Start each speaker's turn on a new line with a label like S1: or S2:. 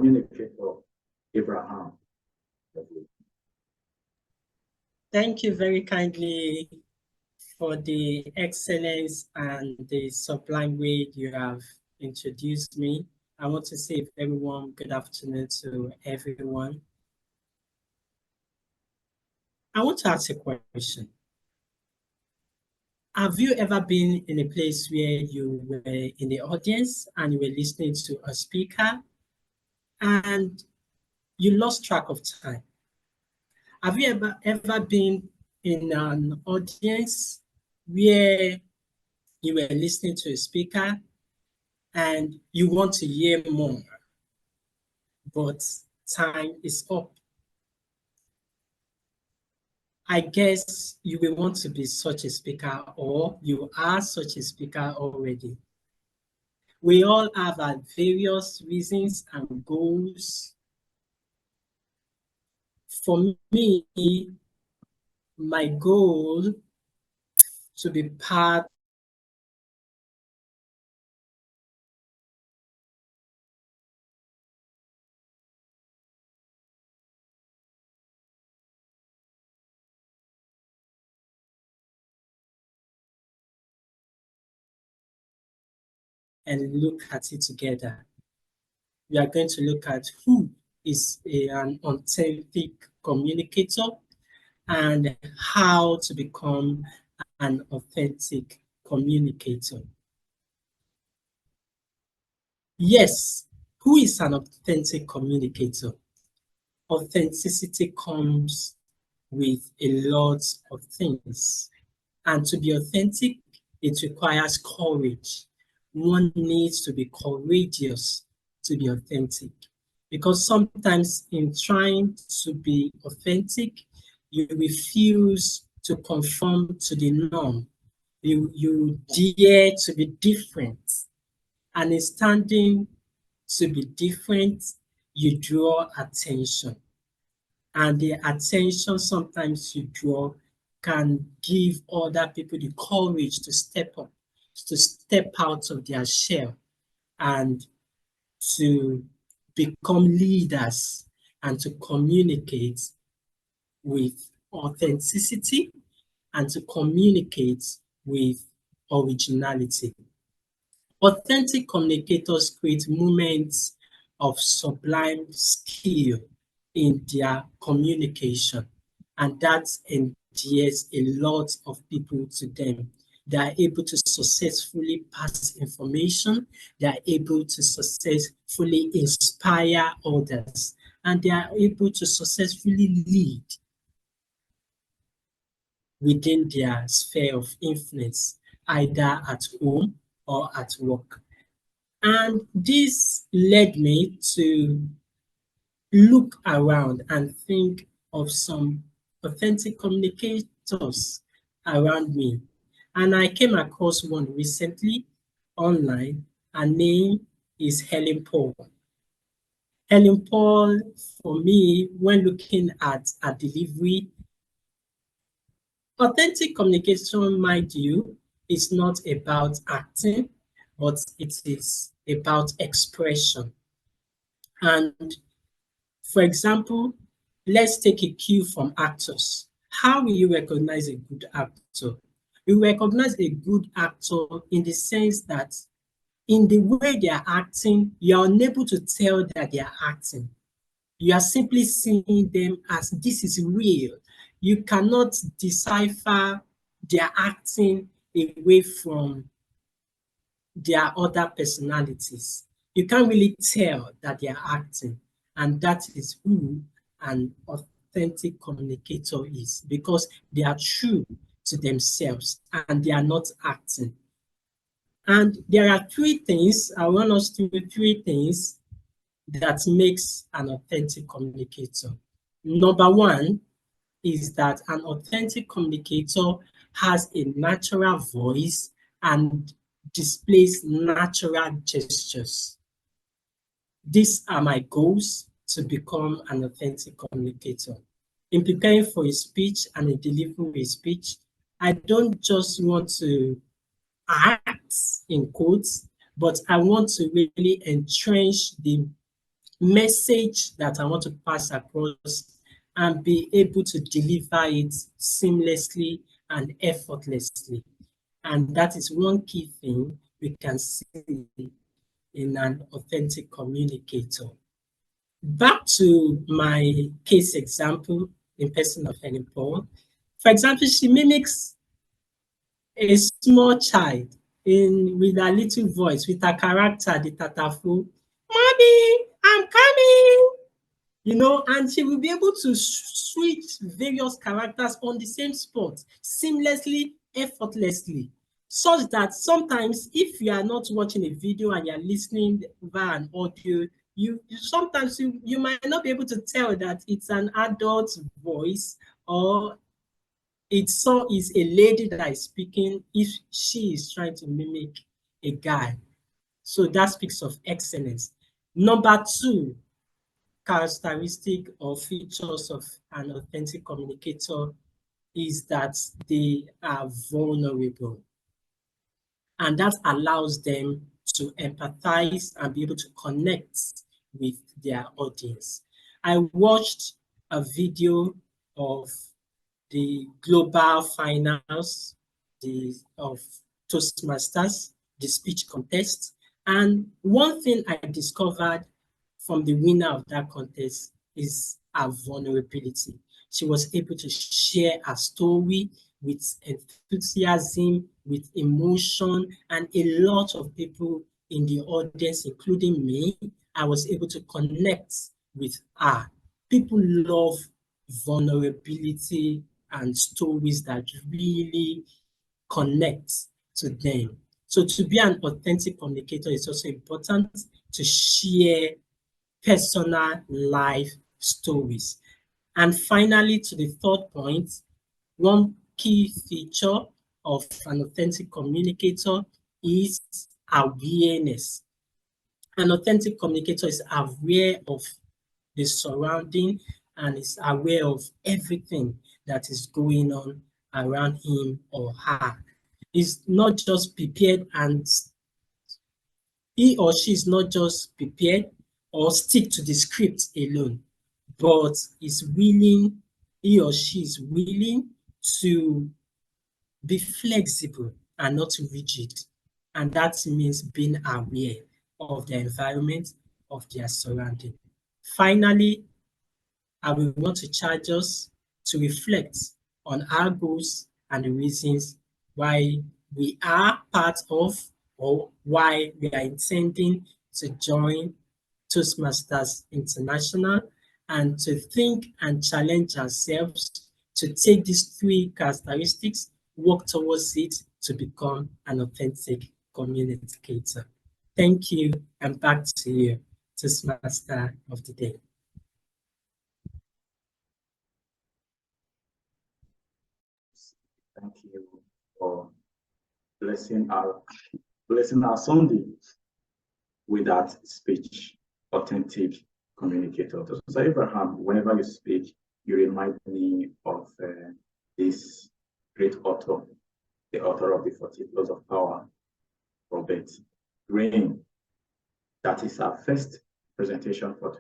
S1: Communicator, Abraham.
S2: Thank you very kindly for the excellence and the sublime way you have introduced me. I want to say everyone good afternoon to everyone. I want to ask a question. Have you ever been in a place where you were in the audience and you were listening to a speaker and you lost track of time? Have you ever been in an audience where you were listening to a speaker and you want to hear more, but time is up? I guess you will want to be such a speaker, or you are such a speaker already. We all have our various reasons and goals. For me, my goal to be part and look at it together. We are going to look at who is an authentic communicator and how to become an authentic communicator. Yes, who is an authentic communicator? Authenticity comes with a lot of things. And to be authentic, it requires courage. One needs to be courageous to be authentic. Because sometimes in trying to be authentic, you refuse to conform to the norm. You dare to be different. And in standing to be different, you draw attention. And the attention sometimes you draw can give other people the courage to step up, to step out of their shell and to become leaders and to communicate with authenticity and to communicate with originality. Authentic communicators create moments of sublime skill in their communication, and that endears a lot of people to them. They are able to successfully pass information, they are able to successfully inspire others, and they are able to successfully lead within their sphere of influence, either at home or at work. And this led me to look around and think of some authentic communicators around me. And I came across one recently online. Her name is Helen Paul. Helen Paul, for me, when looking at her delivery, authentic communication, mind you, is not about acting, but it is about expression. And for example, let's take a cue from actors. How will you recognize a good actor? You recognize a good actor in the sense that in the way they are acting, you are unable to tell that they are acting. You are simply seeing them as this is real. You cannot decipher their acting away from their other personalities. You can't really tell that they are acting, and that is who an authentic communicator is, because they are true to themselves and they are not acting. And there are three things, I want us to do three things that makes an authentic communicator. Number one is that an authentic communicator has a natural voice and displays natural gestures. These are my goals to become an authentic communicator. In preparing for a speech and in delivering a speech, I don't just want to act in quotes, but I want to really entrench the message that I want to pass across and be able to deliver it seamlessly and effortlessly. And that is one key thing we can see in an authentic communicator. Back to my case example in person of Helen Paul. For example, she mimics a small child with a little voice, with a character, the Tatafo. Mommy, I'm coming. And she will be able to switch various characters on the same spot seamlessly, effortlessly, such that sometimes if you are not watching a video and you're listening via an audio, sometimes you might not be able to tell that it's an adult voice or it's a lady that is speaking if she is trying to mimic a guy. So that speaks of excellence. Number two, characteristic or features of an authentic communicator is that they are vulnerable. And that allows them to empathize and be able to connect with their audience. I watched a video of the global finals of Toastmasters, the speech contest. And one thing I discovered from the winner of that contest is her vulnerability. She was able to share her story with enthusiasm, with emotion, and a lot of people in the audience, including me, I was able to connect with her. People love vulnerability and stories that really connect to them. So to be an authentic communicator is also important to share personal life stories. And finally, to the third point, one key feature of an authentic communicator is awareness. An authentic communicator is aware of the surrounding and is aware of everything that is going on around him or her. Is not just prepared and he or she is not just prepared or stick to the script alone, but he or she is willing to be flexible and not rigid. And that means being aware of the environment, of their surrounding. Finally, I will want to charge us to reflect on our goals and the reasons why we are part of or why we are intending to join Toastmasters International, and to think and challenge ourselves to take these three characteristics, work towards it to become an authentic communicator. Thank you, and back to you, Toastmaster of the day.
S1: Thank you for blessing our Sunday with that speech, authentic communicator. So Abraham, whenever you speak, you remind me of this great author, the author of the 40 Laws of Power, Robert Greene. That is our first presentation for today.